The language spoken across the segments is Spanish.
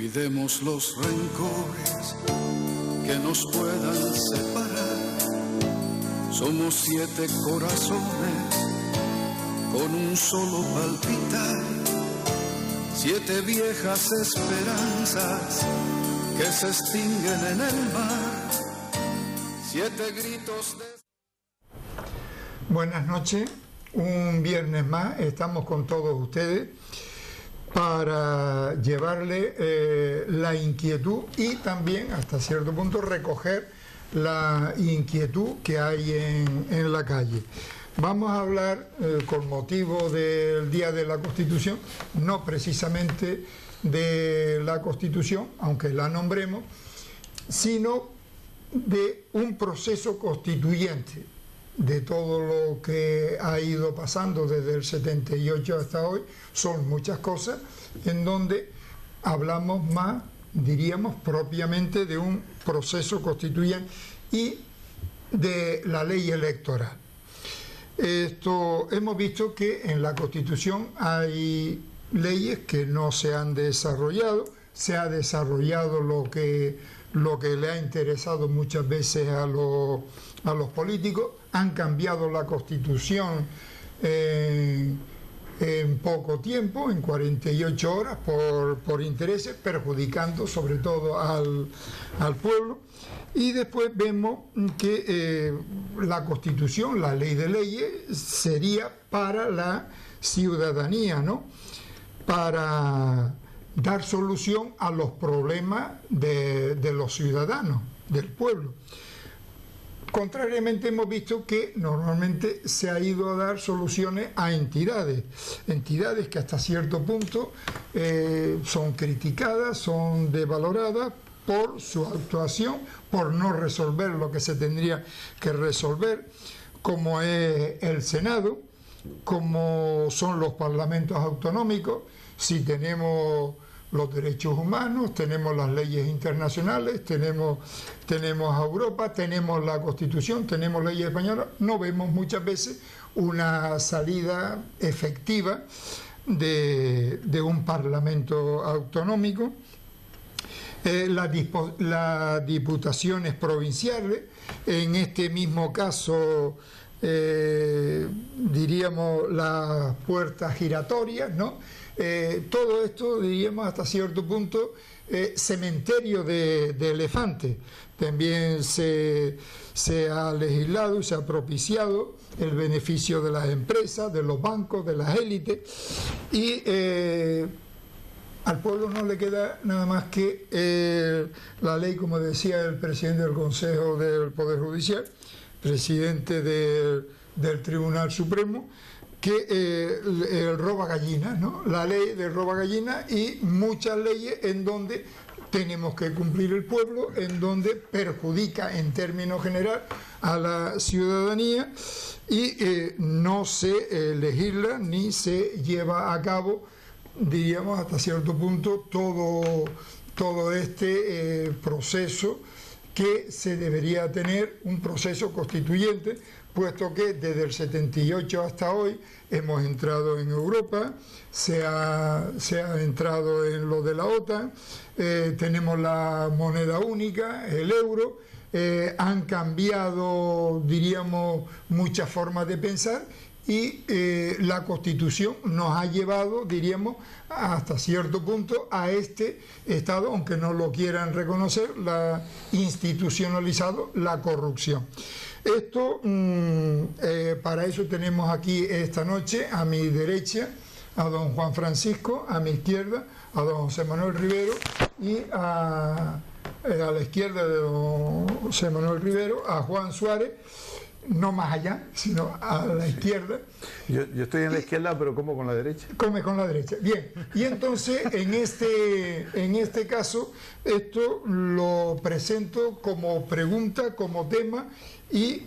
Olvidemos los rencores que nos puedan separar. Somos 7 corazones con un solo palpitar. 7 viejas esperanzas que se extinguen en el mar. 7 gritos de... Buenas noches, un viernes más estamos con todos ustedes para llevarle la inquietud y también hasta cierto punto recoger la inquietud que hay en la calle. Vamos a hablar con motivo del Día de la Constitución, no precisamente de la Constitución, aunque la nombremos, sino de un proceso constituyente, de todo lo que ha ido pasando desde el 78 hasta hoy. Son muchas cosas en donde hablamos más, diríamos, propiamente de un proceso constituyente y de la ley electoral. Hemos visto que en la Constitución hay leyes que no se han desarrollado, se ha desarrollado lo que le ha interesado muchas veces a los políticos, han cambiado la Constitución en poco tiempo, en 48 horas, por intereses, perjudicando sobre todo al pueblo. Y después vemos que la Constitución, la ley de leyes, sería para la ciudadanía, ¿no? Para dar solución a los problemas de los ciudadanos, del pueblo. Contrariamente, hemos visto que normalmente se ha ido a dar soluciones a entidades que hasta cierto punto son criticadas, son devaloradas por su actuación, por no resolver lo que se tendría que resolver, como es el Senado, como son los parlamentos autonómicos. Si tenemos los derechos humanos, tenemos las leyes internacionales, tenemos a Europa, tenemos la Constitución, tenemos leyes españolas, no vemos muchas veces una salida efectiva de un parlamento autonómico. Las diputaciones provinciales, en este mismo caso, diríamos las puertas giratorias, ¿no? Todo esto, diríamos, hasta cierto punto, cementerio de elefantes. También se ha legislado, se ha propiciado el beneficio de las empresas, de los bancos, de las élites, y al pueblo no le queda nada más que la ley, como decía el presidente del Consejo del Poder Judicial, presidente del Tribunal Supremo, que el roba gallinas, ¿no? La ley del roba gallinas y muchas leyes en donde tenemos que cumplir el pueblo, en donde perjudica en términos general a la ciudadanía y no se legisla ni se lleva a cabo, diríamos, hasta cierto punto todo este proceso que se debería tener, un proceso constituyente, puesto que desde el 78 hasta hoy hemos entrado en Europa, se ha entrado en lo de la OTAN, tenemos la moneda única, el euro, han cambiado, diríamos, muchas formas de pensar y la Constitución nos ha llevado, diríamos, hasta cierto punto a este estado, aunque no lo quieran reconocer, la institucionalizado la corrupción. Esto, para eso tenemos aquí esta noche a mi derecha a don Juan Francisco, a mi izquierda a don José Manuel Rivero y a la izquierda de don José Manuel Rivero a Juan Suárez, no más allá, sino a la izquierda. Yo estoy en la izquierda, pero como con la derecha. Come con la derecha. Bien, y entonces en este caso, esto lo presento como pregunta, como tema, y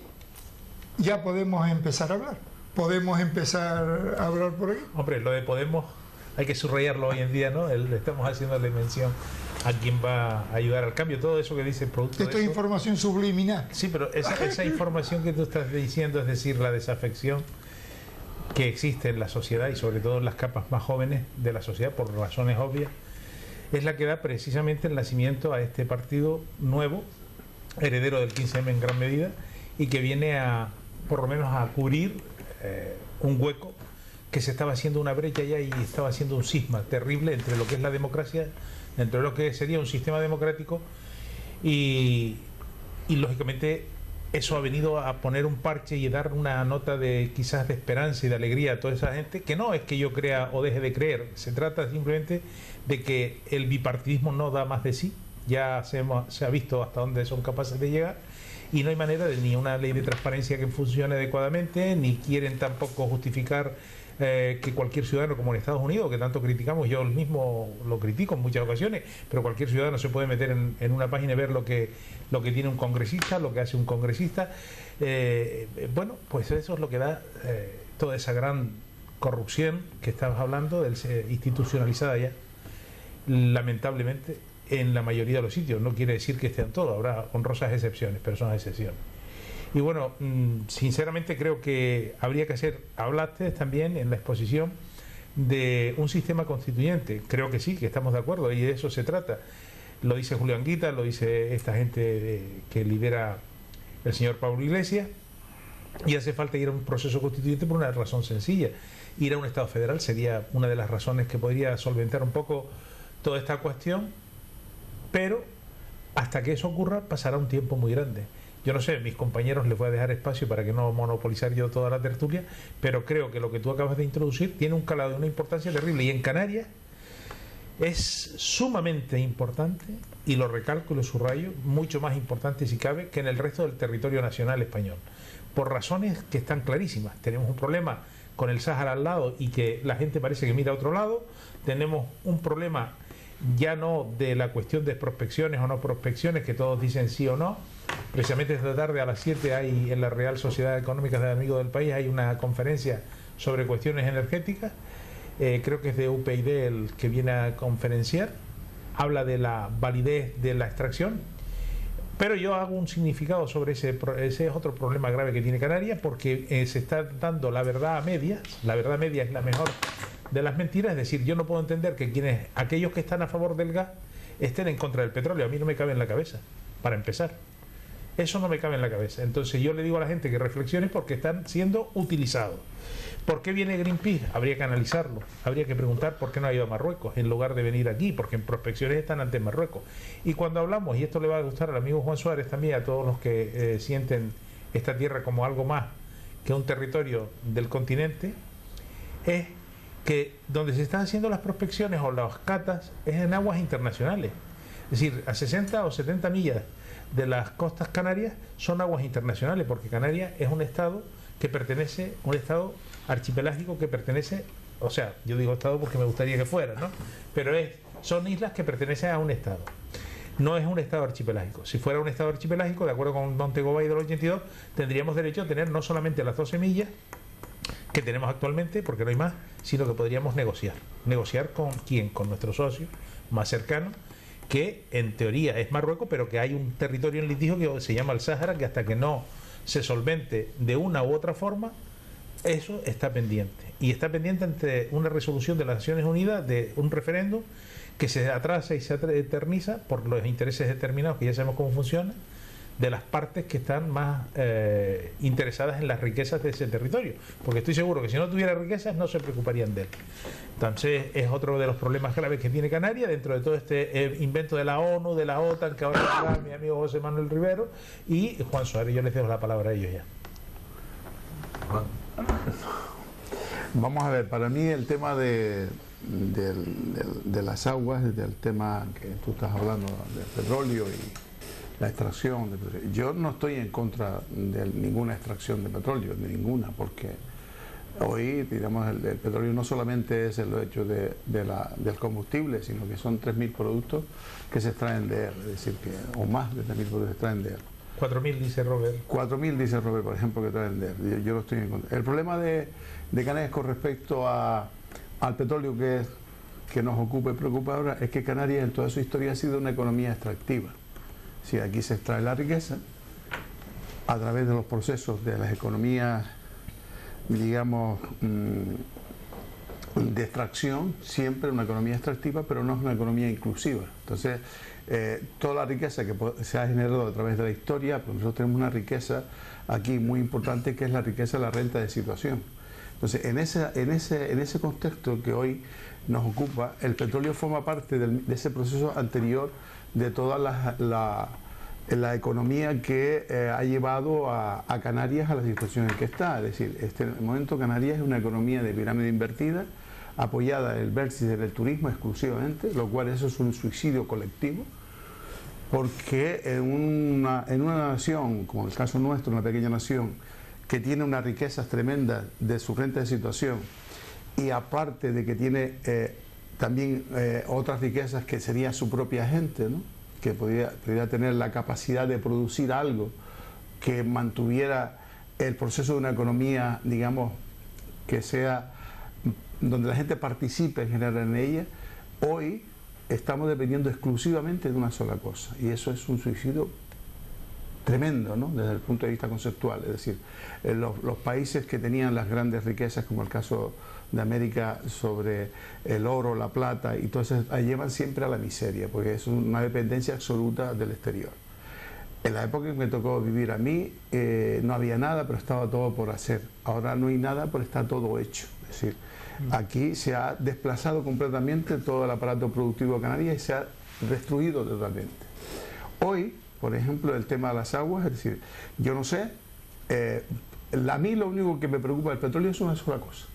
ya podemos empezar a hablar. ¿Podemos empezar a hablar por aquí? Hombre, lo de Podemos hay que subrayarlo hoy en día, ¿no? Estamos haciéndole mención a quien va a ayudar al cambio. Todo eso que dice el producto. Esto es información subliminal. Sí, pero esa información que tú estás diciendo, es decir, la desafección que existe en la sociedad y sobre todo en las capas más jóvenes de la sociedad, por razones obvias, es la que da precisamente el nacimiento a este partido nuevo, heredero del 15M en gran medida, y que viene a, por lo menos, a cubrir un hueco que se estaba haciendo una brecha ya y estaba haciendo un cisma terrible entre lo que es la democracia, entre lo que sería un sistema democrático y lógicamente eso ha venido a poner un parche y a dar una nota de quizás de esperanza y de alegría a toda esa gente, que no es que yo crea o deje de creer, se trata simplemente de que el bipartidismo no da más de sí, ya se ha visto hasta dónde son capaces de llegar y no hay manera de ni una ley de transparencia que funcione adecuadamente, ni quieren tampoco justificar que cualquier ciudadano, como en Estados Unidos, que tanto criticamos, yo mismo lo critico en muchas ocasiones, pero cualquier ciudadano se puede meter en una página y ver lo que tiene un congresista, lo que hace un congresista. Bueno, pues eso es lo que da toda esa gran corrupción que estabas hablando, institucionalizada ya, lamentablemente, en la mayoría de los sitios. No quiere decir que estén todos, habrá honrosas excepciones, pero son excepciones. Y bueno, sinceramente creo que habría que hablaste también en la exposición de un sistema constituyente. Creo que sí, que estamos de acuerdo y de eso se trata. Lo dice Julio Anguita, lo dice esta gente que lidera el señor Pablo Iglesias, y hace falta ir a un proceso constituyente por una razón sencilla. Ir a un Estado federal sería una de las razones que podría solventar un poco toda esta cuestión, pero hasta que eso ocurra pasará un tiempo muy grande. Yo no sé, mis compañeros les voy a dejar espacio para que no monopolizar yo toda la tertulia, pero creo que lo que tú acabas de introducir tiene un calado de una importancia terrible, y en Canarias es sumamente importante, y lo recalco y lo subrayo, mucho más importante si cabe que en el resto del territorio nacional español, por razones que están clarísimas. Tenemos un problema con el Sáhara al lado y que la gente parece que mira a otro lado, tenemos un problema ya no de la cuestión de prospecciones o no prospecciones, que todos dicen sí o no. Precisamente esta tarde a las 7 hay en la Real Sociedad Económica de Amigos del País hay una conferencia sobre cuestiones energéticas, creo que es de UPyD el que viene a conferenciar, habla de la validez de la extracción, pero yo hago un significado sobre ese es otro problema grave que tiene Canarias, porque se está dando la verdad a medias. La verdad media es la mejor de las mentiras, es decir, yo no puedo entender que aquellos que están a favor del gas estén en contra del petróleo. A mí no me cabe en la cabeza, para empezar. Eso no me cabe en la cabeza. Entonces yo le digo a la gente que reflexione, porque están siendo utilizados. ¿Por qué viene Greenpeace? Habría que analizarlo. Habría que preguntar por qué no ha ido a Marruecos en lugar de venir aquí, porque en prospecciones están ante Marruecos. Y cuando hablamos, y esto le va a gustar al amigo Juan Suárez también, a todos los que sienten esta tierra como algo más que un territorio del continente, es que donde se están haciendo las prospecciones o las catas es en aguas internacionales. Es decir, a 60 o 70 millas de las costas canarias son aguas internacionales, porque Canarias es un estado que pertenece, un estado archipelágico que pertenece, o sea, yo digo estado porque me gustaría que fuera, ¿no? Pero son islas que pertenecen a un estado. No es un estado archipelágico. Si fuera un estado archipelágico, de acuerdo con Montego Bay del 82, tendríamos derecho a tener no solamente las 12 millas que tenemos actualmente, porque no hay más, sino que podríamos negociar. ¿Negociar con quién? Con nuestro socio más cercano, que en teoría es Marruecos, pero que hay un territorio en litigio que se llama el Sáhara, que hasta que no se solvente de una u otra forma, eso está pendiente. Y está pendiente ante una resolución de las Naciones Unidas, de un referéndum que se atrasa y se eterniza por los intereses determinados, que ya sabemos cómo funciona, de las partes que están más interesadas en las riquezas de ese territorio, porque estoy seguro que si no tuviera riquezas no se preocuparían de él. Entonces es otro de los problemas graves que tiene Canarias dentro de todo este invento de la ONU, de la OTAN, que ahora habla mi amigo José Manuel Rivero y Juan Suárez. Yo les dejo la palabra a ellos ya. Vamos a ver, para mí el tema de las aguas, del tema que tú estás hablando del petróleo y la extracción de petróleo. Yo no estoy en contra de ninguna extracción de petróleo, de ninguna, porque hoy, digamos, el petróleo no solamente es el hecho del combustible, sino que son 3.000 productos que se extraen de él, es decir, o más de 3.000 productos que se extraen de él. 4.000 dice Robert. 4.000 dice Robert, por ejemplo, que traen de él. Yo lo estoy en contra. El problema de Canarias con respecto al petróleo que nos ocupa y preocupa ahora es que Canarias en toda su historia ha sido una economía extractiva. Si aquí se extrae la riqueza a través de los procesos de las economías, digamos, de extracción, siempre una economía extractiva, pero no es una economía inclusiva. Entonces, toda la riqueza que se ha generado a través de la historia, pues nosotros tenemos una riqueza aquí muy importante, que es la riqueza de la renta de situación. Entonces, en ese contexto que hoy nos ocupa, el petróleo forma parte de ese proceso anterior de toda la economía que ha llevado a Canarias a la situación en que está. Es decir, en este momento Canarias es una economía de pirámide invertida, apoyada en el vértice del turismo exclusivamente, lo cual eso es un suicidio colectivo, porque en una nación, como el caso nuestro, una pequeña nación, que tiene unas riquezas tremendas de su renta de situación, y aparte de que tiene también otras riquezas que sería su propia gente, ¿no?, que podría tener la capacidad de producir algo que mantuviera el proceso de una economía, digamos, que sea donde la gente participe en general en ella. Hoy estamos dependiendo exclusivamente de una sola cosa, y eso es un suicidio tremendo, ¿no?, desde el punto de vista conceptual. Es decir, los países que tenían las grandes riquezas, como el caso de América sobre el oro, la plata, y entonces llevan siempre a la miseria, porque es una dependencia absoluta del exterior. En la época en que me tocó vivir a mí, no había nada, pero estaba todo por hacer. Ahora no hay nada, pero está todo hecho. Es decir, aquí se ha desplazado completamente todo el aparato productivo de Canarias y se ha destruido totalmente. Hoy, por ejemplo, el tema de las aguas, es decir, yo no sé, a mí lo único que me preocupa del petróleo es una sola cosa: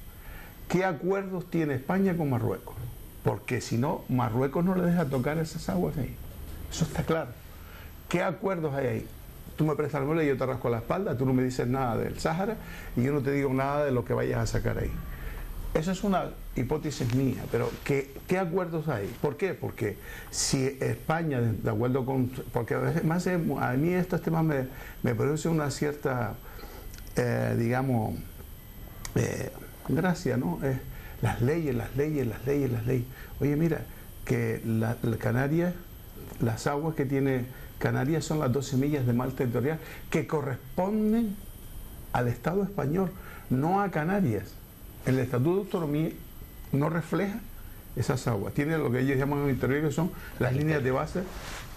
¿qué acuerdos tiene España con Marruecos? Porque si no, Marruecos no le deja tocar esas aguas ahí. Eso está claro. ¿Qué acuerdos hay ahí? Tú me prestas el mueble y yo te rasco la espalda, tú no me dices nada del Sáhara y yo no te digo nada de lo que vayas a sacar ahí. Esa es una hipótesis mía, pero ¿qué acuerdos hay? ¿Por qué? Porque si España, de acuerdo con... Porque además a mí estos temas me producen una cierta, digamos, gracia, ¿no? Las leyes. Oye, mira, que Canarias, las aguas que tiene Canarias son las 12 millas de mar territorial que corresponden al Estado español, no a Canarias. El Estatuto de Autonomía no refleja esas aguas. Tiene lo que ellos llaman en el interior, que son las líneas de base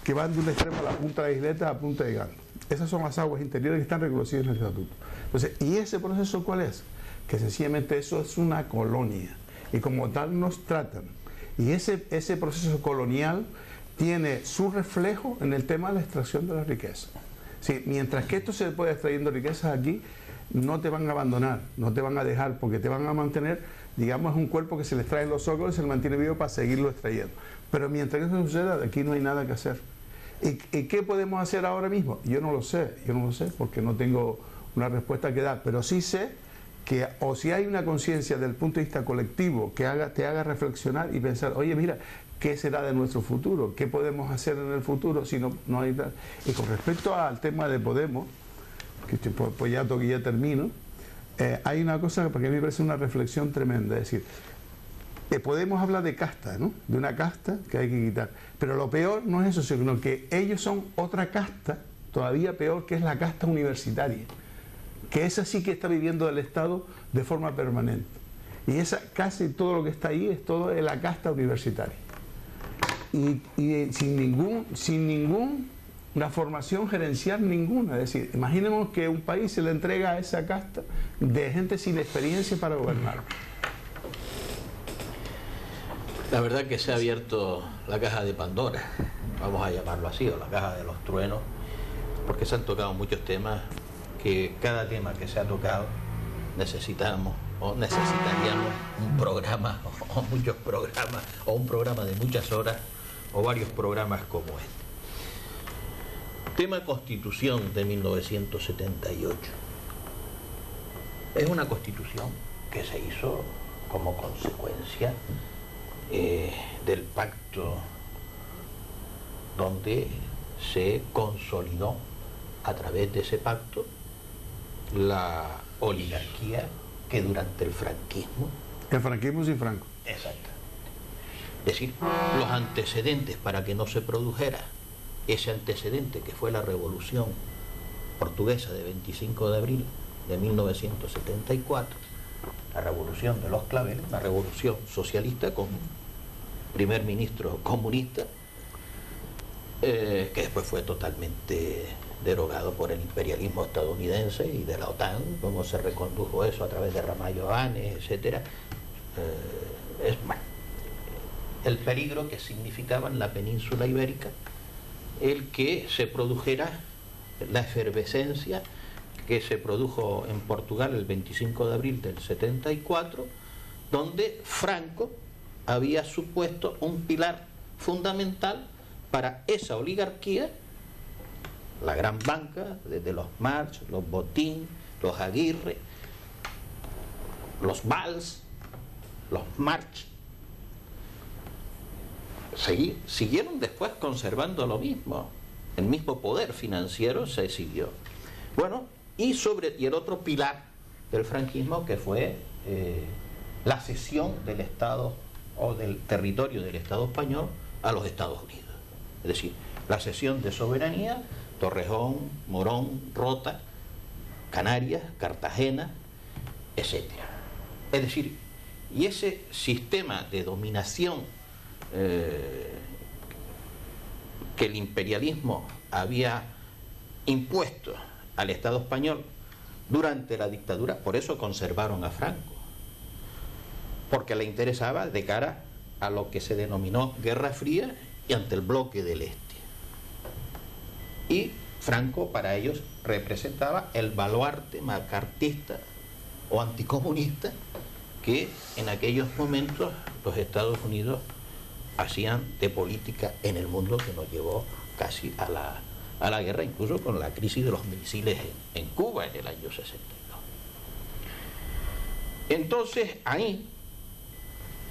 que van de un extremo a la punta de la isleta a punta de Gando. Esas son las aguas interiores que están reconocidas en el Estatuto. Entonces, ¿y ese proceso cuál es? Que sencillamente eso es una colonia y como tal nos tratan. Y ese proceso colonial tiene su reflejo en el tema de la extracción de la riqueza. Sí, mientras que esto se puede extrayendo riquezas aquí, no te van a abandonar, no te van a dejar, porque te van a mantener, digamos, un cuerpo que se le extraen los órganos y se le mantiene vivo para seguirlo extrayendo. Pero mientras eso suceda, aquí no hay nada que hacer. ¿Y qué podemos hacer ahora mismo? Yo no lo sé, porque no tengo una respuesta que dar, pero sí sé que, o si hay una conciencia del punto de vista colectivo que te haga reflexionar y pensar, oye, mira, ¿qué será de nuestro futuro? ¿Qué podemos hacer en el futuro si no hay nada? Y con respecto al tema de Podemos, que pues ya termino, hay una cosa que para mí me parece una reflexión tremenda, es decir, Podemos hablar de casta, ¿no?, de una casta que hay que quitar, pero lo peor no es eso, sino que ellos son otra casta todavía peor, que es la casta universitaria, que esa sí que está viviendo del Estado de forma permanente, y esa casi todo lo que está ahí es todo de la casta universitaria y sin ninguna formación gerencial ninguna. Es decir, imaginemos que un país se le entrega a esa casta de gente sin experiencia para gobernar. La verdad que se ha abierto la caja de Pandora, vamos a llamarlo así, o la caja de los truenos, porque se han tocado muchos temas, que cada tema que se ha tocado necesitaríamos un programa, o muchos programas, o un programa de muchas horas, o varios programas como este. Tema Constitución de 1978. Es una constitución que se hizo como consecuencia del pacto, donde se consolidó a través de ese pacto la oligarquía que durante el franquismo... El franquismo sin Franco. Exacto. Es decir, los antecedentes para que no se produjera ese antecedente que fue la Revolución Portuguesa de 25 de abril de 1974, la revolución de los claveles, una revolución socialista con un primer ministro comunista, que después fue totalmente derogado por el imperialismo estadounidense y de la OTAN, cómo se recondujo eso a través de Ramallo Hanes, etcétera. Bueno, el peligro que significaba en la península ibérica el que se produjera la efervescencia que se produjo en Portugal el 25 de abril del 74, donde Franco había supuesto un pilar fundamental para esa oligarquía, la gran banca, desde los March, los Botín, los Aguirre, los Valls, los March, siguieron después conservando lo mismo, el mismo poder financiero se siguió. Bueno, y el otro pilar del franquismo, que fue la cesión del Estado o del territorio del Estado español a los Estados Unidos. Es decir, la cesión de soberanía, Torrejón, Morón, Rota, Canarias, Cartagena, etc. Es decir, y ese sistema de dominación que el imperialismo había impuesto al Estado español durante la dictadura, por eso conservaron a Franco, porque le interesaba de cara a lo que se denominó Guerra Fría y ante el bloque del Este. Y Franco para ellos representaba el baluarte macartista o anticomunista que en aquellos momentos los Estados Unidos hacían de política en el mundo, que nos llevó casi a la guerra, incluso con la crisis de los misiles en Cuba en el año 62. Entonces ahí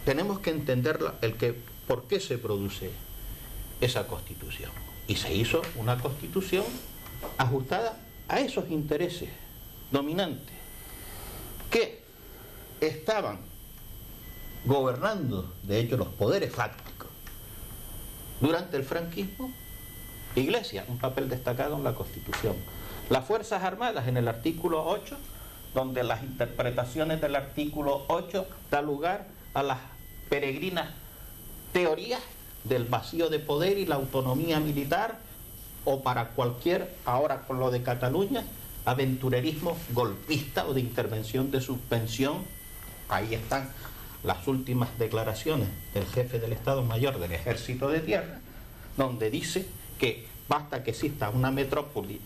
tenemos que entender por qué se produce esa constitución. Y se hizo una constitución ajustada a esos intereses dominantes que estaban gobernando, de hecho, los poderes fácticos durante el franquismo. Iglesia, un papel destacado en la Constitución. Las Fuerzas Armadas en el artículo 8, donde las interpretaciones del artículo 8 da lugar a las peregrinas teorías del vacío de poder y la autonomía militar, o para cualquier, ahora con lo de Cataluña, aventurerismo golpista o de intervención de suspensión. Ahí están las últimas declaraciones del jefe del Estado Mayor del Ejército de Tierra, donde dice que basta que exista una metrópoli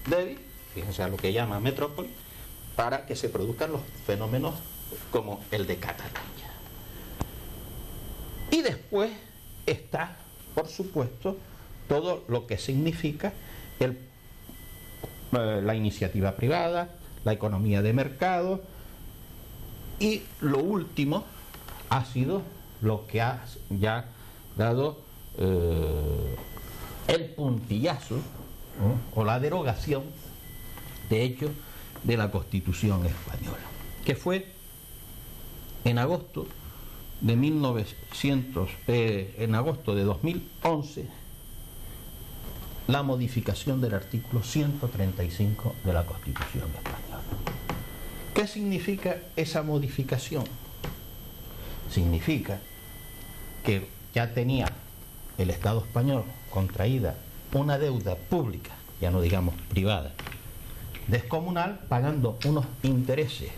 débil, fíjense a lo que llama metrópoli, para que se produzcan los fenómenos como el de Cataluña. Y después está, por supuesto, todo lo que significa la iniciativa privada, la economía de mercado, y lo último ha sido lo que ha ya dado el puntillazo, ¿no?, o la derogación, de hecho, de la Constitución española, que fue en agosto de 2011, la modificación del artículo 135 de la Constitución española. ¿Qué significa esa modificación? Significa que ya tenía el Estado español contraída una deuda pública, ya no digamos privada, descomunal, pagando unos intereses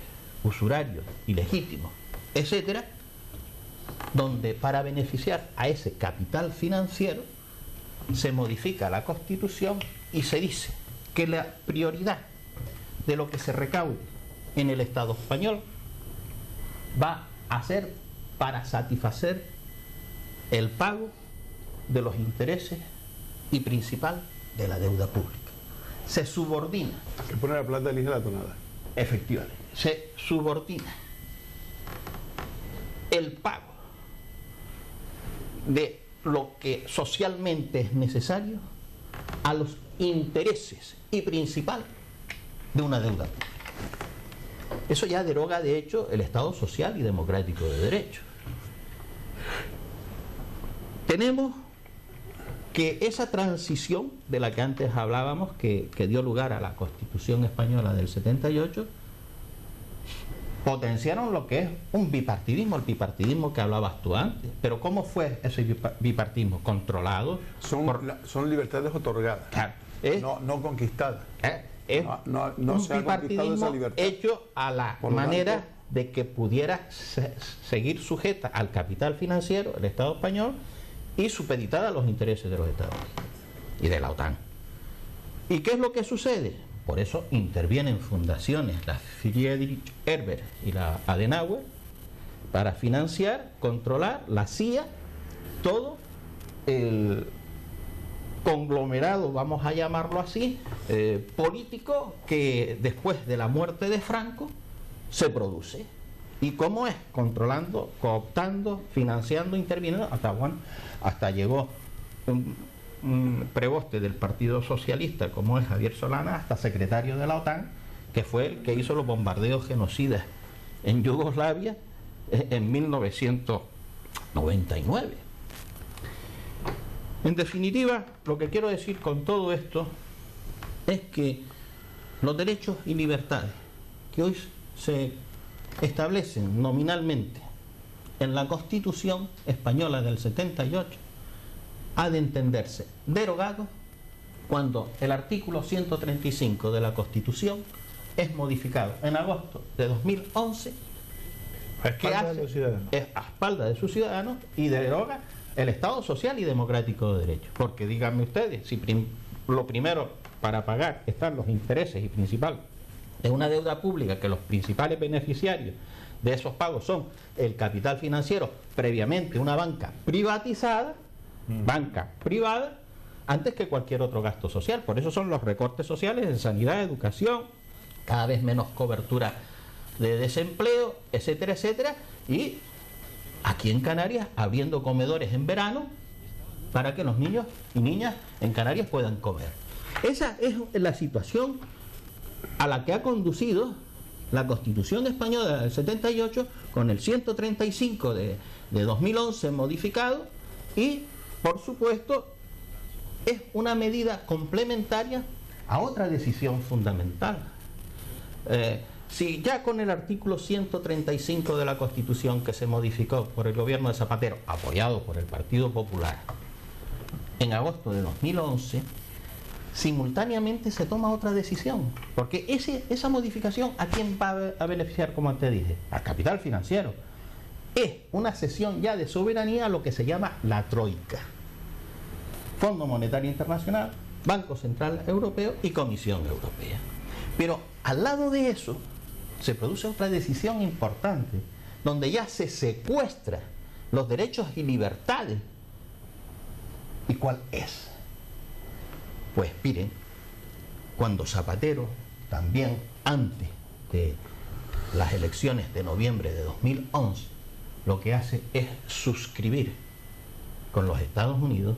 usurarios, ilegítimos, etcétera, donde para beneficiar a ese capital financiero se modifica la Constitución y se dice que la prioridad de lo que se recaude en el Estado español va a ser para satisfacer el pago de los intereses y principal de la deuda pública. Se subordina. Que pone la plata elige la tonada. Efectivamente. Se subordina el pago de lo que socialmente es necesario a los intereses y principal de una deuda pública. Eso ya deroga, de hecho, el Estado social y democrático de derecho. Tenemos que esa transición de la que antes hablábamos, que dio lugar a la Constitución española del 78, potenciaron lo que es un bipartidismo, el bipartidismo que hablabas tú antes. Pero ¿cómo fue ese bipartidismo? Controlado. Son libertades otorgadas, Claro, no conquistadas. Es No un se ha conquistado bipartidismo esa libertad. hecho a la Por lo manera tanto, de que pudiera seguir sujeta al capital financiero, el Estado español, y supeditada a los intereses de los Estados Unidos y de la OTAN. ¿Y qué es lo que sucede? Por eso intervienen fundaciones, la Friedrich Ebert y la Adenauer, para financiar, controlar la CIA, todo el conglomerado, vamos a llamarlo así, político que después de la muerte de Franco se produce. ¿Y cómo es? Controlando, cooptando, financiando, interviniendo, hasta llegó un preboste del Partido Socialista como es Javier Solana, hasta secretario de la OTAN, que fue el que hizo los bombardeos genocidas en Yugoslavia en 1999. En definitiva, lo que quiero decir con todo esto es que los derechos y libertades que hoy se establecen nominalmente en la Constitución española del 78 ha de entenderse derogado cuando el artículo 135 de la Constitución es modificado en agosto de 2011 a espalda de los ciudadanos. Es a espalda de sus ciudadanos y deroga el Estado social y democrático de derecho. Porque díganme ustedes, si lo primero para pagar están los intereses y principal es una deuda pública, que los principales beneficiarios de esos pagos son el capital financiero, previamente una banca privatizada, banca privada, antes que cualquier otro gasto social. Por eso son los recortes sociales en sanidad, educación, cada vez menos cobertura de desempleo, etcétera, etcétera, y aquí en Canarias abriendo comedores en verano para que los niños y niñas en Canarias puedan comer. Esa es la situación a la que ha conducido la Constitución española del 78 con el 135 de 2011 modificado, y por supuesto es una medida complementaria a otra decisión fundamental. Si ya con el artículo 135 de la Constitución, que se modificó por el gobierno de Zapatero, apoyado por el Partido Popular, en agosto de 2011, simultáneamente se toma otra decisión, porque esa modificación, ¿a quién va a beneficiar? Como antes dije, al capital financiero. Es una cesión ya de soberanía a lo que se llama la Troika: Fondo Monetario Internacional, Banco Central Europeo y Comisión Europea. Pero al lado de eso se produce otra decisión importante, donde ya se secuestra los derechos y libertades. ¿Y cuál es? Pues miren, cuando Zapatero, también antes de las elecciones de noviembre de 2011, lo que hace es suscribir con los Estados Unidos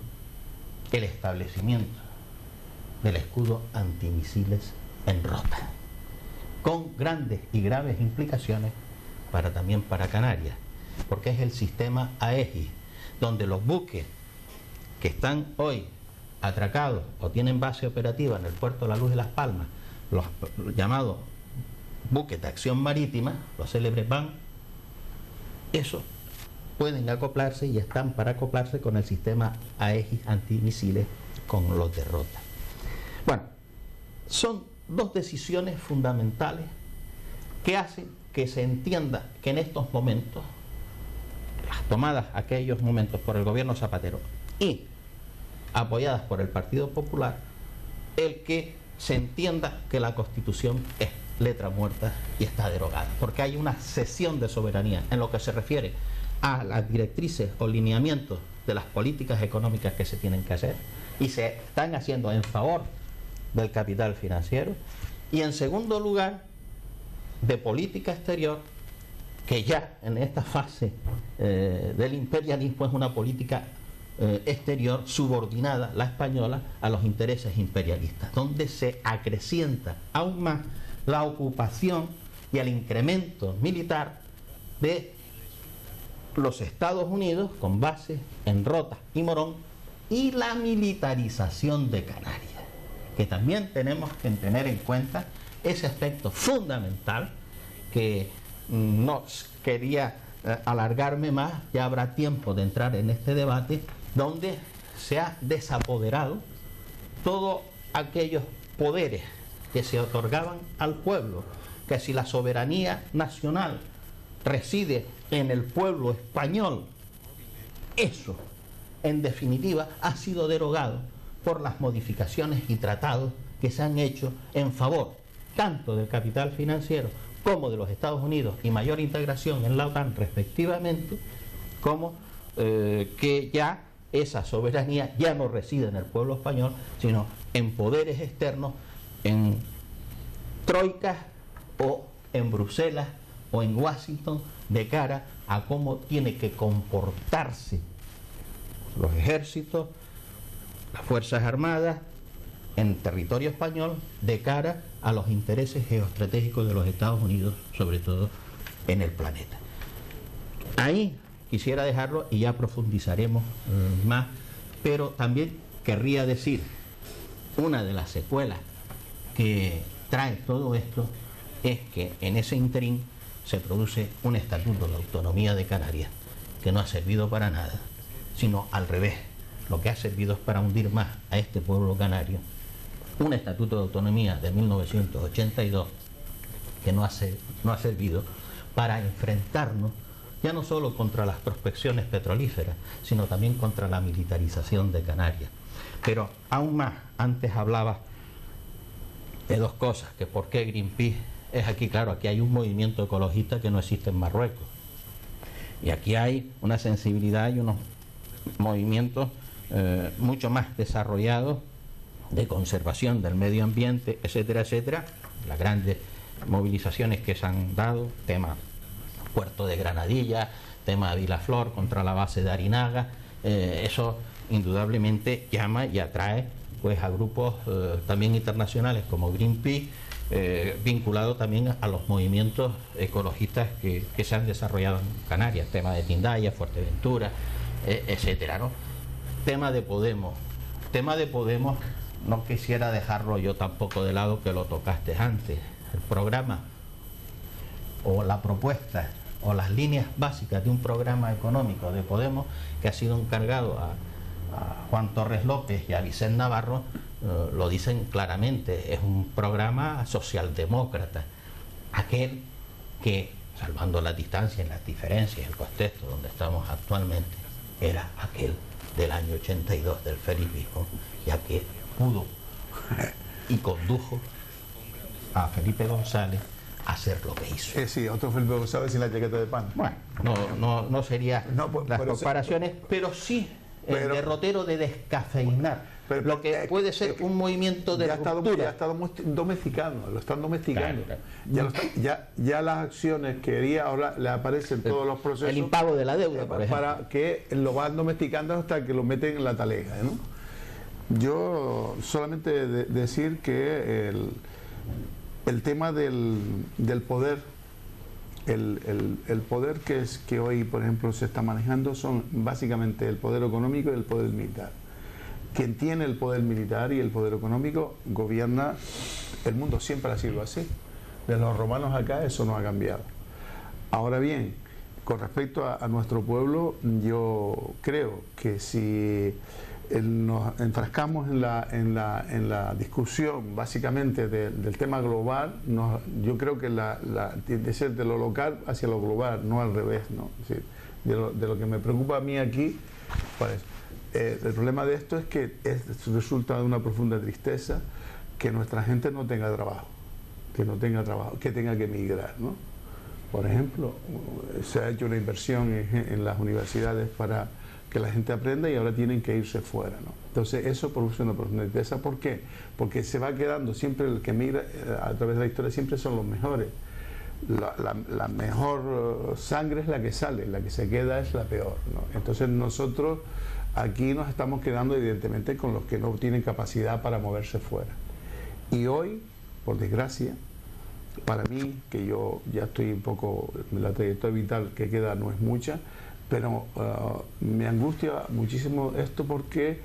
el establecimiento del escudo antimisiles en Rota, con grandes y graves implicaciones también para Canarias, porque es el sistema AEGIS, donde los buques que están hoy atracados o tienen base operativa en el puerto de La Luz de Las Palmas, los llamados buques de acción marítima, los célebres BAN, esos pueden acoplarse y están para acoplarse con el sistema AEGIS antimisiles con los de Rota. Bueno, son dos decisiones fundamentales que hacen que se entienda que en estos momentos, las tomadas aquellos momentos por el gobierno Zapatero y apoyadas por el Partido Popular, el que se entienda que la Constitución es letra muerta y está derogada, porque hay una cesión de soberanía en lo que se refiere a las directrices o lineamientos de las políticas económicas que se tienen que hacer, y se están haciendo en favor del capital financiero, y en segundo lugar de política exterior, que ya en esta fase del imperialismo es una política exterior subordinada, la española, a los intereses imperialistas, donde se acrecienta aún más la ocupación y el incremento militar de los Estados Unidos con bases en Rota y Morón, y la militarización de Canarias, que también tenemos que tener en cuenta ese aspecto fundamental, que no quería alargarme más, ya habrá tiempo de entrar en este debate donde se ha desapoderado todos aquellos poderes que se otorgaban al pueblo, que si la soberanía nacional reside en el pueblo español, eso, en definitiva, ha sido derogado por las modificaciones y tratados que se han hecho en favor tanto del capital financiero como de los Estados Unidos y mayor integración en la OTAN respectivamente, como que ya esa soberanía ya no reside en el pueblo español, sino en poderes externos, en troicas o en Bruselas o en Washington, de cara a cómo tiene que comportarse los ejércitos, las Fuerzas Armadas en territorio español de cara a los intereses geoestratégicos de los Estados Unidos, sobre todo en el planeta. Ahí quisiera dejarlo y ya profundizaremos más, pero también querría decir, una de las secuelas que trae todo esto es que en ese interín se produce un estatuto de autonomía de Canarias que no ha servido para nada, sino al revés, lo que ha servido es para hundir más a este pueblo canario. Un estatuto de autonomía de 1982 que no ha servido para enfrentarnos ya no solo contra las prospecciones petrolíferas, sino también contra la militarización de Canarias. Pero aún más, antes hablaba de dos cosas, que por qué Greenpeace es aquí. Claro, aquí hay un movimiento ecologista que no existe en Marruecos, y aquí hay una sensibilidad y unos movimientos mucho más desarrollados de conservación del medio ambiente, etcétera, etcétera. Las grandes movilizaciones que se han dado, tema Puerto de Granadilla, tema de Vilaflor contra la base de Arinaga, eso indudablemente llama y atrae pues a grupos también internacionales como Greenpeace, vinculado también a los movimientos ecologistas que se han desarrollado en Canarias, tema de Tindaya, Fuerteventura, etcétera, ¿no? Tema de Podemos, no quisiera dejarlo yo tampoco de lado, que lo tocaste antes. El programa o la propuesta o las líneas básicas de un programa económico de Podemos que ha sido encargado a Juan Torres López y a Vicente Navarro, lo dicen claramente, es un programa socialdemócrata, aquel que, salvando las distancias, las diferencias, el contexto donde estamos actualmente, era aquel del año 82 del felipismo, ya que pudo y condujo a Felipe González a hacer lo que hizo. Sí, otro Felipe González sin la chaqueta de pan. Bueno, no sería pues, las comparaciones, pero sí el derrotero de descafeinar lo que puede ser un movimiento de ruptura. Ya está domesticando, lo están domesticando. Claro. Ya las acciones que ahora le aparecen todos los procesos. El impago de la deuda, por ejemplo. Para que lo van domesticando hasta que lo meten en la talega, ¿no? Yo solamente decir que el tema del poder, el poder que hoy, por ejemplo, se está manejando son básicamente el poder económico y el poder militar. Quien tiene el poder militar y el poder económico gobierna el mundo, siempre ha sido así. De los romanos acá eso no ha cambiado. Ahora bien, con respecto a nuestro pueblo, yo creo que si nos enfrascamos en la discusión básicamente del tema global, yo creo que tiene que ser de lo local hacia lo global, no al revés, ¿no? Es decir, de lo que me preocupa a mí aquí, pues, el problema de esto es que resulta de una profunda tristeza que nuestra gente no tenga trabajo, que tenga que emigrar, ¿no? Por ejemplo, se ha hecho una inversión en las universidades para que la gente aprenda y ahora tienen que irse fuera, ¿no? Entonces eso produce una profunda tristeza. ¿Por qué? Porque se va quedando siempre el que migra a través de la historia, siempre son los mejores. La mejor sangre es la que sale, la que se queda es la peor, ¿no? Entonces nosotros aquí nos estamos quedando evidentemente con los que no tienen capacidad para moverse fuera. Y hoy, por desgracia, para mí, que yo ya estoy un poco, la trayectoria vital que queda no es mucha, pero me angustia muchísimo esto porque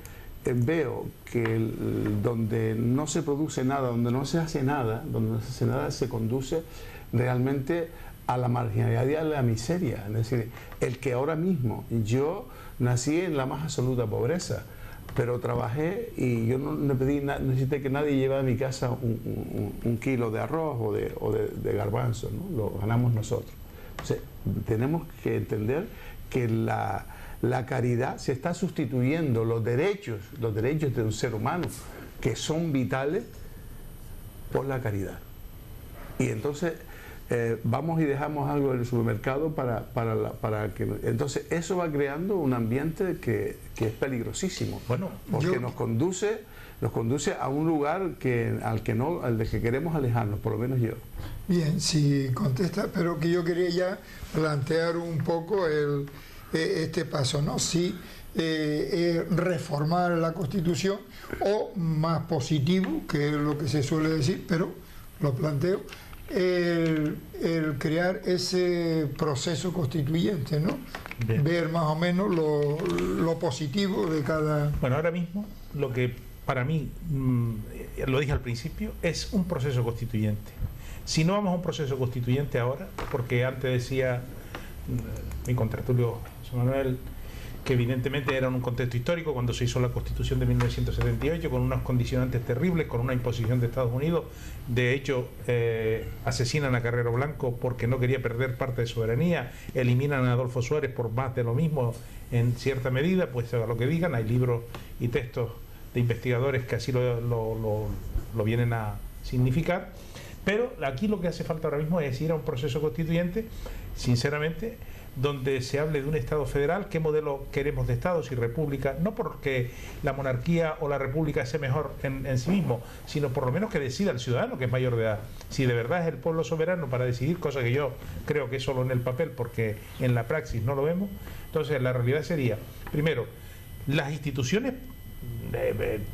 veo que donde no se produce nada, donde no se hace nada, se conduce realmente a la marginalidad y a la miseria. Es decir, el que ahora mismo, yo nací en la más absoluta pobreza, pero trabajé y yo no necesité que nadie llevara a mi casa un kilo de arroz o de garbanzo, ¿no? Lo ganamos nosotros. Entonces, tenemos que entender que la caridad se está sustituyendo los derechos de un ser humano, que son vitales, por la caridad. Y entonces vamos y dejamos algo en el supermercado para que... Entonces eso va creando un ambiente que es peligrosísimo, bueno, porque nos conduce a un lugar al de que queremos alejarnos, por lo menos yo. Bien, sí, contesta, pero que yo quería ya plantear un poco este paso, ¿no? Si reformar la Constitución, o más positivo, que es lo que se suele decir, pero lo planteo, el crear ese proceso constituyente, ¿no? Bien. Ver más o menos lo positivo de cada... Bueno, ahora mismo lo que para mí, lo dije al principio, es un proceso constituyente. Si no vamos a un proceso constituyente ahora, porque antes decía mi contratulio José Manuel, que evidentemente era en un contexto histórico, cuando se hizo la Constitución de 1978, con unos condicionantes terribles, con una imposición de Estados Unidos. De hecho, asesinan a Carrero Blanco porque no quería perder parte de soberanía, eliminan a Adolfo Suárez por más de lo mismo en cierta medida, pues a lo que digan, hay libros y textos de investigadores que así lo vienen a significar. Pero aquí lo que hace falta ahora mismo es ir a un proceso constituyente, sinceramente, donde se hable de un Estado federal, qué modelo queremos de Estado, si república, no porque la monarquía o la república sea mejor en sí mismo, sino por lo menos que decida el ciudadano, que es mayor de edad, si de verdad es el pueblo soberano para decidir, cosa que yo creo que es solo en el papel, porque en la praxis no lo vemos. Entonces la realidad sería, primero, las instituciones,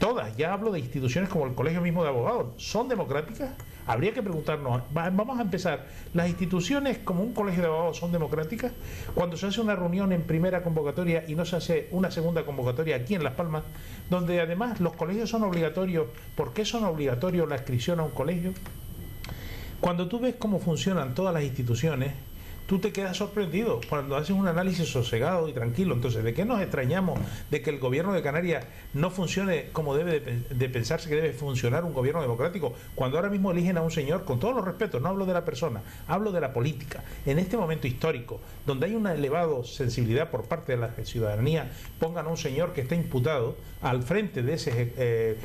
todas, ya hablo de instituciones como el Colegio mismo de Abogados, ¿son democráticas? Habría que preguntarnos, vamos a empezar, ¿las instituciones como un colegio de abogados son democráticas? Cuando se hace una reunión en primera convocatoria y no se hace una segunda convocatoria aquí en Las Palmas, donde además los colegios son obligatorios, ¿por qué son obligatorios la inscripción a un colegio? Cuando tú ves cómo funcionan todas las instituciones, tú te quedas sorprendido cuando haces un análisis sosegado y tranquilo. Entonces, ¿de qué nos extrañamos de que el gobierno de Canarias no funcione como debe de pensarse que debe funcionar un gobierno democrático? Cuando ahora mismo eligen a un señor, con todos los respetos, no hablo de la persona, hablo de la política. En este momento histórico, donde hay una elevada sensibilidad por parte de la ciudadanía, pongan a un señor que está imputado al frente de ese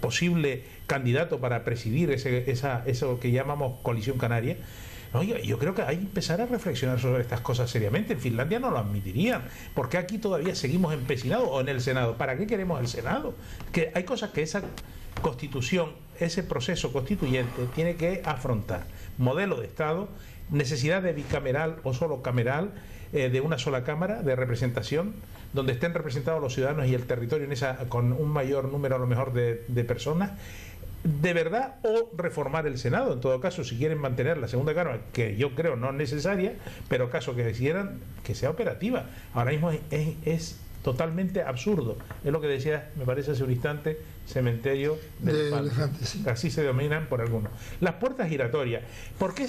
posible candidato para presidir eso que llamamos coalición canaria. No, yo creo que hay que empezar a reflexionar sobre estas cosas seriamente. En Finlandia no lo admitirían. ¿Por qué aquí todavía seguimos empecinados? O en el Senado. ¿Para qué queremos el Senado? Que hay cosas que esa Constitución, ese proceso constituyente tiene que afrontar. Modelo de Estado, necesidad de bicameral o solo cameral, de una sola Cámara de representación, donde estén representados los ciudadanos y el territorio con un mayor número a lo mejor de personas. De verdad, o reformar el Senado, en todo caso, si quieren mantener la segunda Cámara, que yo creo no es necesaria, pero caso que decidieran, que sea operativa. Ahora mismo es totalmente absurdo. Es lo que decía, me parece hace un instante, cementerio de elefantes. Sí. Así se denominan por algunos. Las puertas giratorias. ¿Por qué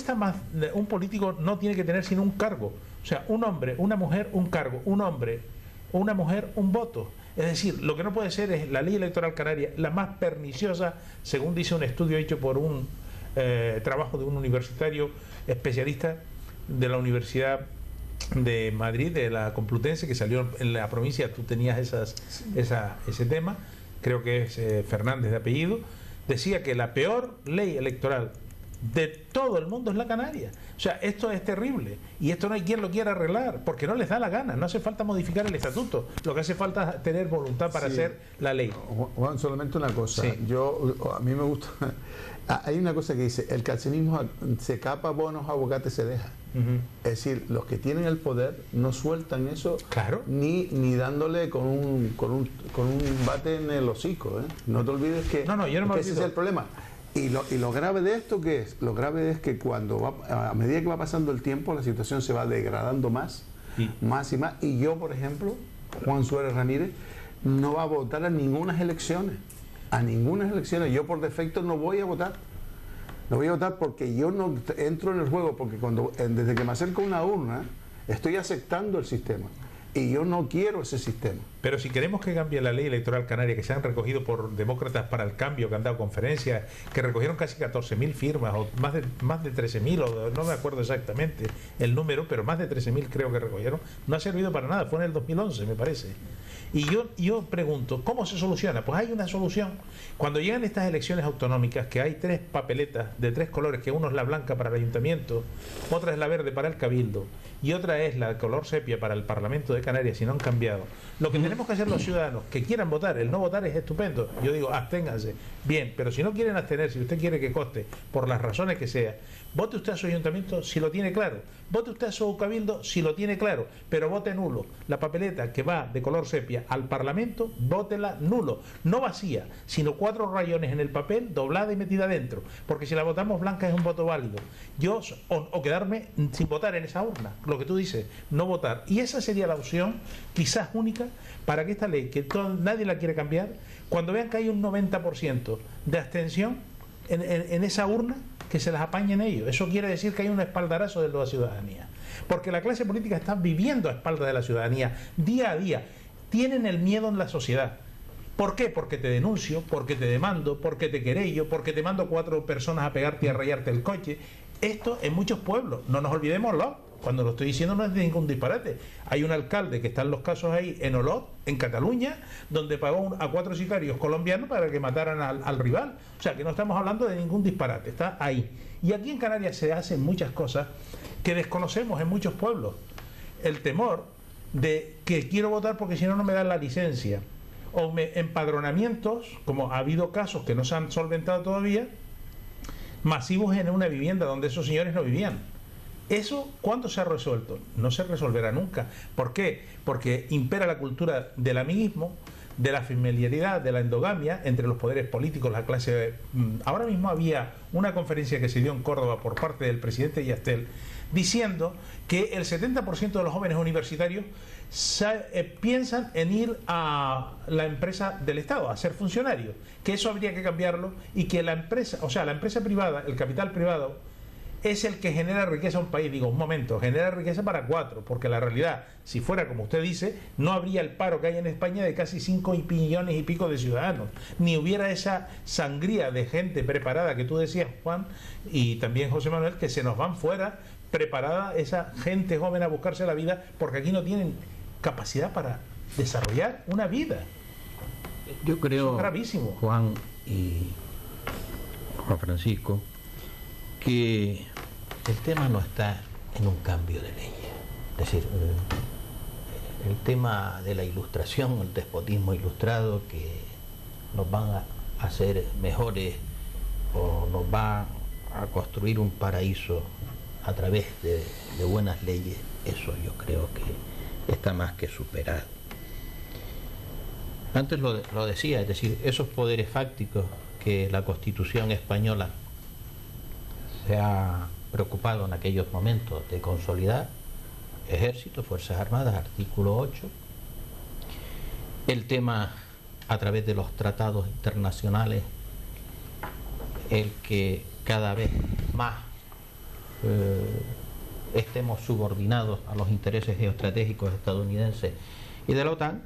un político no tiene que tener sino un cargo? O sea, un hombre, una mujer, un cargo. Un hombre, una mujer, un voto. Es decir, lo que no puede ser es la ley electoral canaria, la más perniciosa, según dice un estudio hecho por un trabajo de un universitario especialista de la Universidad de Madrid, de la Complutense, que salió en la provincia. Tú tenías ese tema, creo que es Fernández de apellido. Decía que la peor ley electoral de todo el mundo es la canaria. O sea, esto es terrible y esto no hay quien lo quiera arreglar porque no les da la gana. No hace falta modificar el estatuto, lo que hace falta es tener voluntad para hacer la ley. Juan, solamente una cosa. Sí. A mí me gusta, hay una cosa que dice, el calcinismo se capa, bonos, aguacates se deja. Es decir, los que tienen el poder no sueltan eso, claro, ni dándole con un bate en el hocico, ¿eh? No te olvides que, ese es el problema. Y lo grave de esto, ¿qué es? Lo grave es que a medida que va pasando el tiempo, la situación se va degradando más y más. Y yo, por ejemplo, Juan Suárez Ramírez, no va a votar a ninguna elecciones. Yo por defecto no voy a votar. No voy a votar porque yo no entro en el juego, porque desde que me acerco a una urna estoy aceptando el sistema y yo no quiero ese sistema. Pero si queremos que cambie la ley electoral canaria, que se han recogido por Demócratas para el Cambio, que han dado conferencias, que recogieron casi 14.000 firmas, o más de 13.000, o no me acuerdo exactamente el número, pero más de 13.000 creo que recogieron, no ha servido para nada, fue en el 2011 me parece. Y yo pregunto, ¿cómo se soluciona? Pues hay una solución. Cuando llegan estas elecciones autonómicas, que hay 3 papeletas de 3 colores, que uno es la blanca para el ayuntamiento, otra es la verde para el cabildo, y otra es la de color sepia para el Parlamento de Canarias, si no han cambiado. Lo que tenemos que hacer los ciudadanos que quieran votar, el no votar es estupendo. Yo digo, absténganse. Bien, pero si no quieren abstenerse, si usted quiere que coste, por las razones que sea, vote usted a su ayuntamiento si lo tiene claro. Vote usted a su cabildo si lo tiene claro, pero vote nulo. La papeleta que va de color sepia al Parlamento, vótela nulo. No vacía, sino 4 rayones en el papel, doblada y metida dentro. Porque si la votamos blanca es un voto válido. O quedarme sin votar en esa urna, lo que tú dices, no votar. Y esa sería la opción, quizás única, para que esta ley, que nadie la quiere cambiar, cuando vean que hay un 90% de abstención en esa urna, que se las apañen ellos. Eso quiere decir que hay un espaldarazo de la ciudadanía. Porque la clase política está viviendo a espaldas de la ciudadanía, día a día. Tienen el miedo en la sociedad. ¿Por qué? Porque te denuncio, porque te demando, porque te querello, porque te mando 4 personas a pegarte y a rayarte el coche. Esto en muchos pueblos, no nos olvidémoslo. Cuando lo estoy diciendo no es de ningún disparate. Hay un alcalde que están los casos ahí en Olot, en Cataluña, donde pagó a 4 sicarios colombianos para que mataran al rival. O sea que no estamos hablando de ningún disparate, está ahí. Y aquí en Canarias se hacen muchas cosas que desconocemos en muchos pueblos. El temor de que quiero votar porque si no, no me dan la licencia. O empadronamientos, como ha habido casos que no se han solventado todavía, masivos en una vivienda donde esos señores no vivían. ¿Eso cuándo se ha resuelto? No se resolverá nunca. ¿Por qué? Porque impera la cultura del amiguismo, de la familiaridad, de la endogamia entre los poderes políticos, la clase... Ahora mismo había una conferencia que se dio en Córdoba por parte del presidente Yastel diciendo que el 70% de los jóvenes universitarios piensan en ir a la empresa del Estado, a ser funcionarios, que eso habría que cambiarlo y que la empresa, o sea, la empresa privada, el capital privado, es el que genera riqueza a un país. Digo, un momento, genera riqueza para 4, porque la realidad, si fuera como usted dice, no habría el paro que hay en España de casi 5 millones y pico de ciudadanos, ni hubiera esa sangría de gente preparada que tú decías, Juan, y también José Manuel, que se nos van fuera, preparada esa gente joven a buscarse la vida, porque aquí no tienen capacidad para desarrollar una vida. Yo creo, eso es gravísimo. Juan y Juan Francisco, que el tema no está en un cambio de leyes. Es decir, el tema de la ilustración, el despotismo ilustrado, que nos van a hacer mejores o nos va a construir un paraíso a través de buenas leyes, eso yo creo que está más que superado. Antes lo decía, es decir, esos poderes fácticos que la Constitución española se ha preocupado en aquellos momentos de consolidar, Ejército, Fuerzas Armadas, artículo 8, el tema a través de los tratados internacionales, el que cada vez más estemos subordinados a los intereses geoestratégicos estadounidenses y de la OTAN,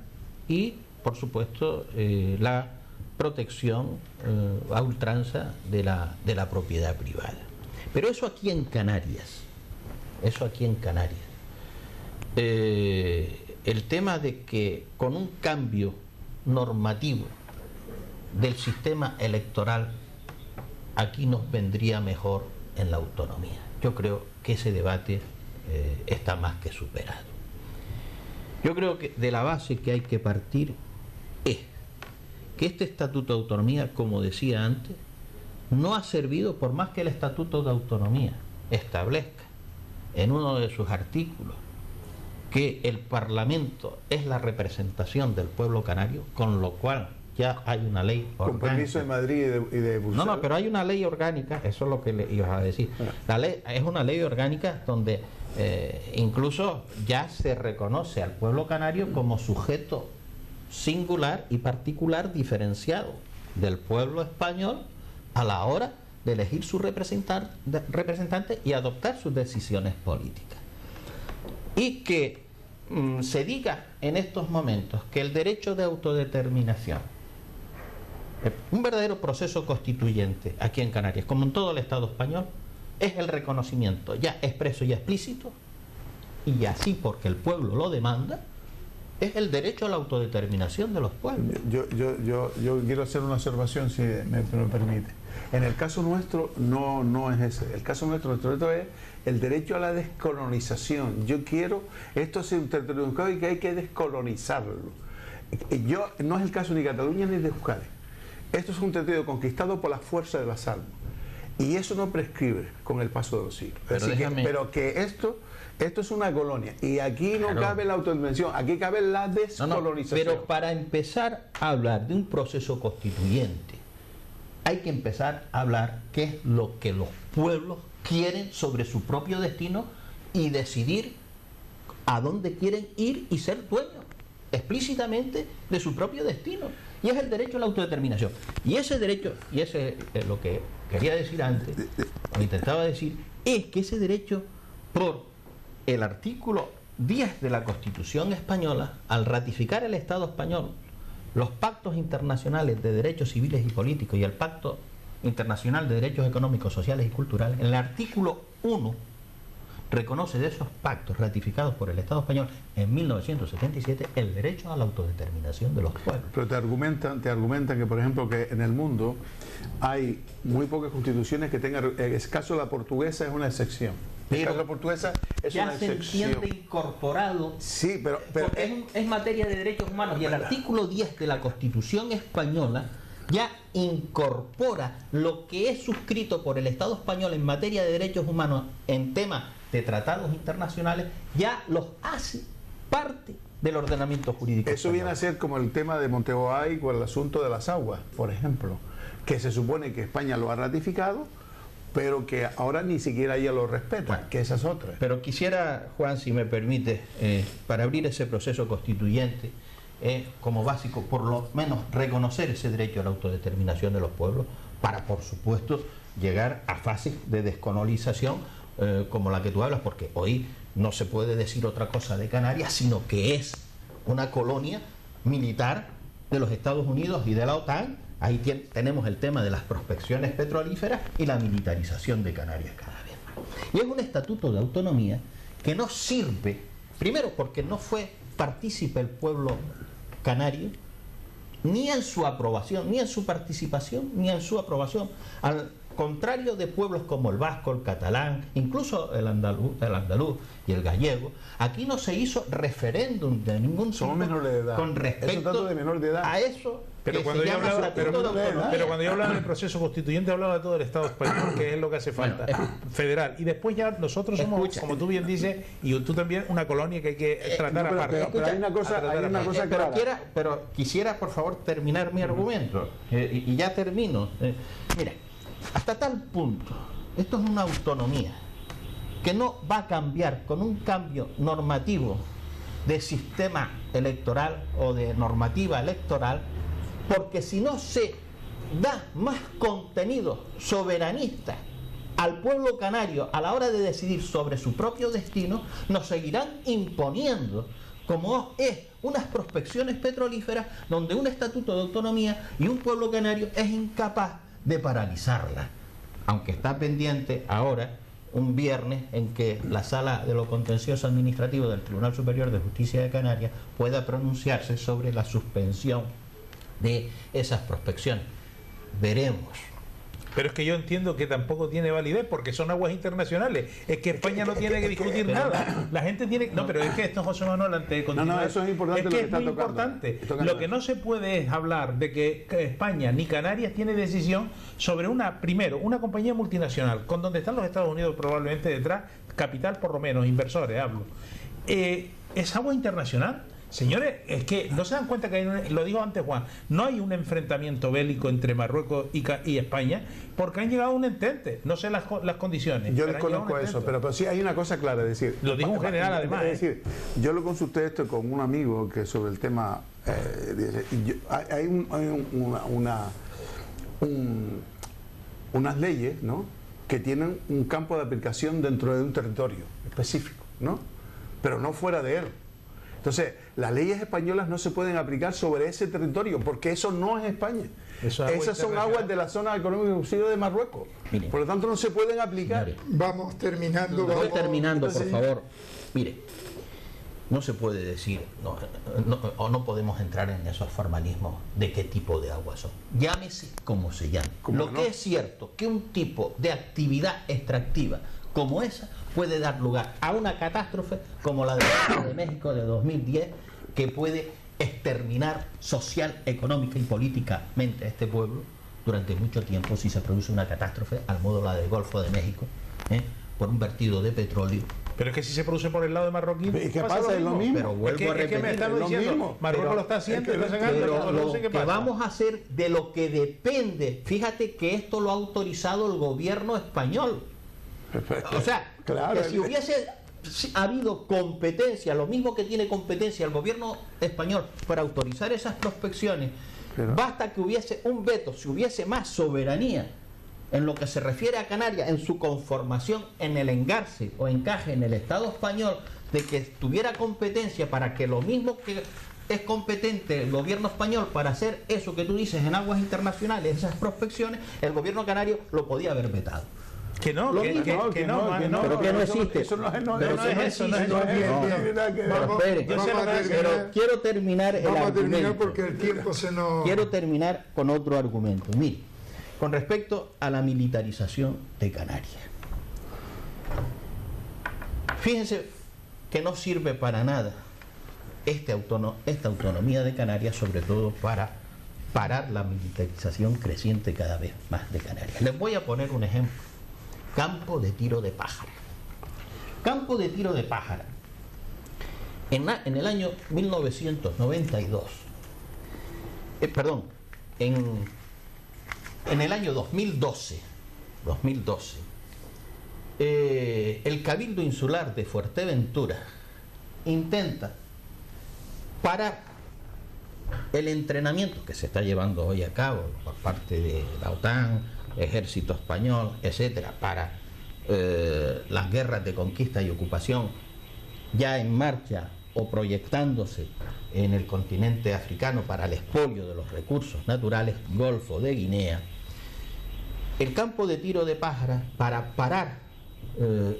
y por supuesto la protección a ultranza de la propiedad privada. Pero eso aquí en Canarias, el tema de que con un cambio normativo del sistema electoral aquí nos vendría mejor en la autonomía. Yo creo que ese debate está más que superado. Yo creo que de la base que hay que partir es que este Estatuto de Autonomía, como decía antes, no ha servido, por más que el Estatuto de Autonomía establezca en uno de sus artículos que el Parlamento es la representación del pueblo canario, con lo cual ya hay una ley orgánica. Con permiso de Madrid y de Bruselas. No, pero hay una ley orgánica, eso es lo que le ibas a decir. La ley es una ley orgánica donde incluso ya se reconoce al pueblo canario como sujeto singular y particular diferenciado del pueblo español a la hora de elegir su representante y adoptar sus decisiones políticas. Y que se diga en estos momentos que el derecho de autodeterminación, un verdadero proceso constituyente aquí en Canarias, como en todo el Estado español, es el reconocimiento ya expreso y explícito, y así porque el pueblo lo demanda, es el derecho a la autodeterminación de los pueblos. Yo quiero hacer una observación, si me permite. En el caso nuestro no es ese. El caso nuestro es el derecho a la descolonización. Yo quiero, esto es un territorio y que hay que descolonizarlo. No es el caso ni de Cataluña ni de Euskadi. Esto es un territorio conquistado por la fuerza de las armas. Y eso no prescribe con el paso de los siglos. Pero que esto es una colonia. Y aquí no cabe la autodeterminación, aquí cabe la descolonización. Pero para empezar a hablar de un proceso constituyente, hay que empezar a hablar qué es lo que los pueblos quieren sobre su propio destino y decidir a dónde quieren ir y ser dueños explícitamente de su propio destino. Y es el derecho a la autodeterminación. Y ese derecho, y ese es lo que quería decir antes, o intentaba decir, es que ese derecho, por el artículo 10 de la Constitución española, al ratificar el Estado español los pactos internacionales de derechos civiles y políticos y el Pacto Internacional de Derechos Económicos, Sociales y Culturales, en el artículo 1 reconoce de esos pactos ratificados por el Estado español en 1977 el derecho a la autodeterminación de los pueblos. Pero te argumentan que, por ejemplo, que en el mundo hay muy pocas constituciones que tengan, en el caso de la portuguesa es una excepción. Pero la portuguesa es ya una se excepción. entiende incorporado, Sí, pero porque es materia de derechos humanos, y el artículo 10 de la Constitución española ya incorpora lo que es suscrito por el Estado español en materia de derechos humanos en temas de tratados internacionales, ya los hace parte del ordenamiento jurídico eso español. viene a ser como el tema de Monteboay con el asunto de las aguas, por ejemplo, que se supone que España lo ha ratificado, pero que ahora ni siquiera ella lo respeta, Bueno, que esa es otra. Pero quisiera, Juan, si me permite, para abrir ese proceso constituyente, como básico, por lo menos reconocer ese derecho a la autodeterminación de los pueblos, para, por supuesto, llegar a fases de descolonización como la que tú hablas, porque hoy no se puede decir otra cosa de Canarias, sino que es una colonia militar de los Estados Unidos y de la OTAN. Ahí tenemos el tema de las prospecciones petrolíferas y la militarización de Canarias cada vez más. Y es un estatuto de autonomía que no sirve, primero porque no fue partícipe el pueblo canario, ni en su aprobación, ni en su participación, ni en su aprobación, al contrario de pueblos como el vasco, el catalán, incluso el andaluz y el gallego. Aquí no se hizo referéndum de ningún tipo con respecto de menor de edad. a eso. Pero cuando yo hablaba del proceso constituyente, hablaba de todo el Estado español, que es lo que hace falta, federal. Y después ya nosotros somos, como tú bien dices, y tú también, una colonia que hay que tratar aparte. Pero hay una cosa clara. Pero quisiera, por favor, terminar mi argumento. Y ya termino. Mira, hasta tal punto, esto es una autonomía que no va a cambiar con un cambio normativo de sistema electoral o de normativa electoral, porque si no se da más contenido soberanista al pueblo canario a la hora de decidir sobre su propio destino, nos seguirán imponiendo, como es unas prospecciones petrolíferas donde un estatuto de autonomía y un pueblo canario es incapaz de paralizarla, aunque está pendiente ahora un viernes en que la Sala de lo Contencioso Administrativo del Tribunal Superior de Justicia de Canarias pueda pronunciarse sobre la suspensión de esas prospecciones. Veremos. Pero es que yo entiendo que tampoco tiene validez porque son aguas internacionales. Es que España no tiene que discutir nada. La gente tiene... No, pero es que esto, José Manuel, antes de continuar... No, eso es importante. Es que es muy importante. Lo que no se puede es hablar de que España ni Canarias tiene decisión sobre primero, una compañía multinacional, con donde están los Estados Unidos probablemente detrás, capital por lo menos, inversores, hablo. Es agua internacional. Señores, es que no se dan cuenta que lo dijo antes Juan, no hay un enfrentamiento bélico entre Marruecos y España porque han llegado a un entente, no sé las condiciones. Yo desconozco eso, pero sí hay una cosa clara, es decir, lo dijo un general además. Es decir, yo lo consulté esto con un amigo que sobre el tema, unas leyes, ¿no?, que tienen un campo de aplicación dentro de un territorio específico, ¿no?, pero no fuera de él. Entonces, las leyes españolas no se pueden aplicar sobre ese territorio porque eso no es España. Esas son aguas de la zona económica exclusiva de Marruecos. Mire, por lo tanto, no se pueden aplicar. Señores, Vamos terminando. voy terminando, por Sí. favor. Mire, no se puede decir, no podemos entrar en esos formalismos de qué tipo de aguas son. Llámese como se llame. Lo que es cierto, que un tipo de actividad extractiva como esa puede dar lugar a una catástrofe como la de México de 2010, que puede exterminar social, económica y políticamente a este pueblo durante mucho tiempo si se produce una catástrofe al modo la del Golfo de México, por un vertido de petróleo. Pero es que si se produce por el lado de Marroquí, ¿Y qué pasa? Es lo mismo. Pero vuelvo a es que me repetir, están es lo diciendo, mismo. Marruecos Pero lo está haciendo, es que- y no se gana, pero no lo sé qué que pasa. vamos a hacer de lo que depende, fíjate que esto lo ha autorizado el gobierno español. O sea, Claro, que si hubiese habido competencia, lo mismo que tiene competencia el gobierno español para autorizar esas prospecciones, Pero- basta que hubiese un veto, si hubiese más soberanía en lo que se refiere a Canarias, en su conformación, en el engarce o encaje en el Estado español, de que tuviera competencia para que lo mismo que es competente el gobierno español para hacer eso que tú dices en aguas internacionales, esas prospecciones, el gobierno canario lo podía haber vetado. Que no, Lo que mismo. no, Pero que no existe. Eso no es, no, Pero no que es no eso, existe. no es Bien, eso, no bien. tiene nada que ver. Pero espere, yo sé lo que hace. pero quiero terminar el Vamos a terminar argumento. porque el tiempo se nos... Quiero terminar con otro argumento. Mire, con respecto a la militarización de Canarias. Fíjense que no sirve para nada esta autonomía de Canarias, sobre todo para parar la militarización creciente cada vez más de Canarias. Les voy a poner un ejemplo. Campo de tiro de pájara. Campo de tiro de pájara. En el año 1992, en el año 2012, el Cabildo Insular de Fuerteventura intenta parar el entrenamiento que se está llevando hoy a cabo por parte de la OTAN, Ejército Español, etcétera, para las guerras de conquista y ocupación ya en marcha o proyectándose en el continente africano para el expolio de los recursos naturales, Golfo de Guinea. El campo de tiro de pájara, para parar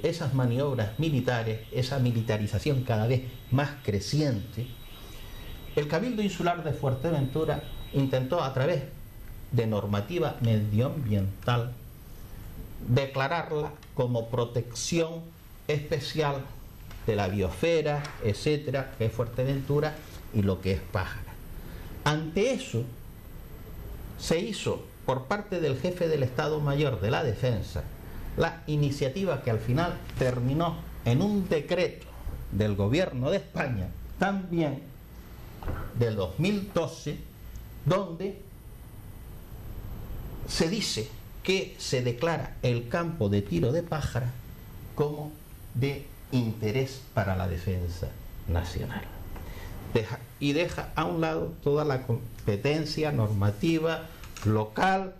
esas maniobras militares, esa militarización cada vez más creciente, el Cabildo Insular de Fuerteventura intentó, a través de normativa medioambiental, declararla como protección especial de la biosfera, etcétera, que es Fuerteventura y lo que es Pájara. Ante eso, se hizo por parte del jefe del Estado Mayor de la Defensa la iniciativa que al final terminó en un decreto del Gobierno de España, también del 2012, donde se dice que se declara el campo de tiro de pájara como de interés para la defensa nacional. Deja a un lado toda la competencia normativa local,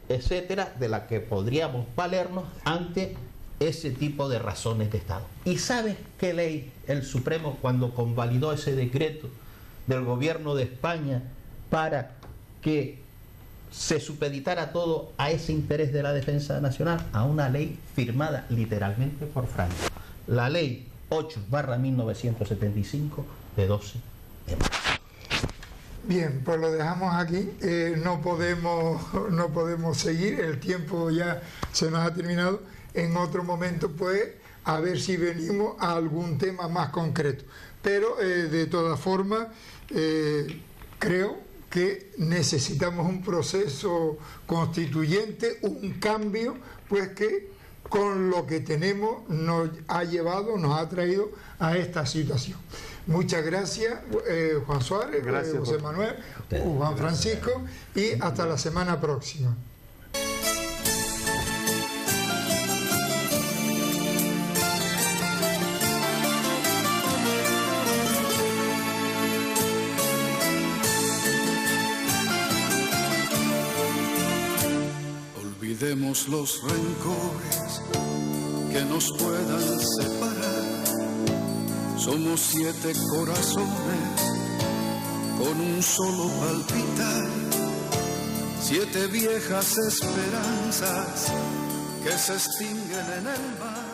etcétera, de la que podríamos valernos ante ese tipo de razones de Estado. ¿Y sabes qué ley el Supremo, cuando convalidó ese decreto del Gobierno de España para que se supeditara todo a ese interés de la defensa nacional? A una ley firmada literalmente por Francia, la ley 8/1975 de 12 de marzo. Bien, pues lo dejamos aquí. No podemos seguir, el tiempo ya se nos ha terminado. En otro momento, pues, a ver si venimos a algún tema más concreto. Pero, de todas formas, creo que necesitamos un proceso constituyente, un cambio, pues que con lo que tenemos nos ha llevado, nos ha traído a esta situación. Muchas gracias, Juan Suárez, Gracias, José Manuel, Juan Francisco, y hasta la semana próxima. Olvidemos los rencores que nos puedan separar. Somos 7 corazones con un solo palpitar. 7 viejas esperanzas que se extinguen en el mar.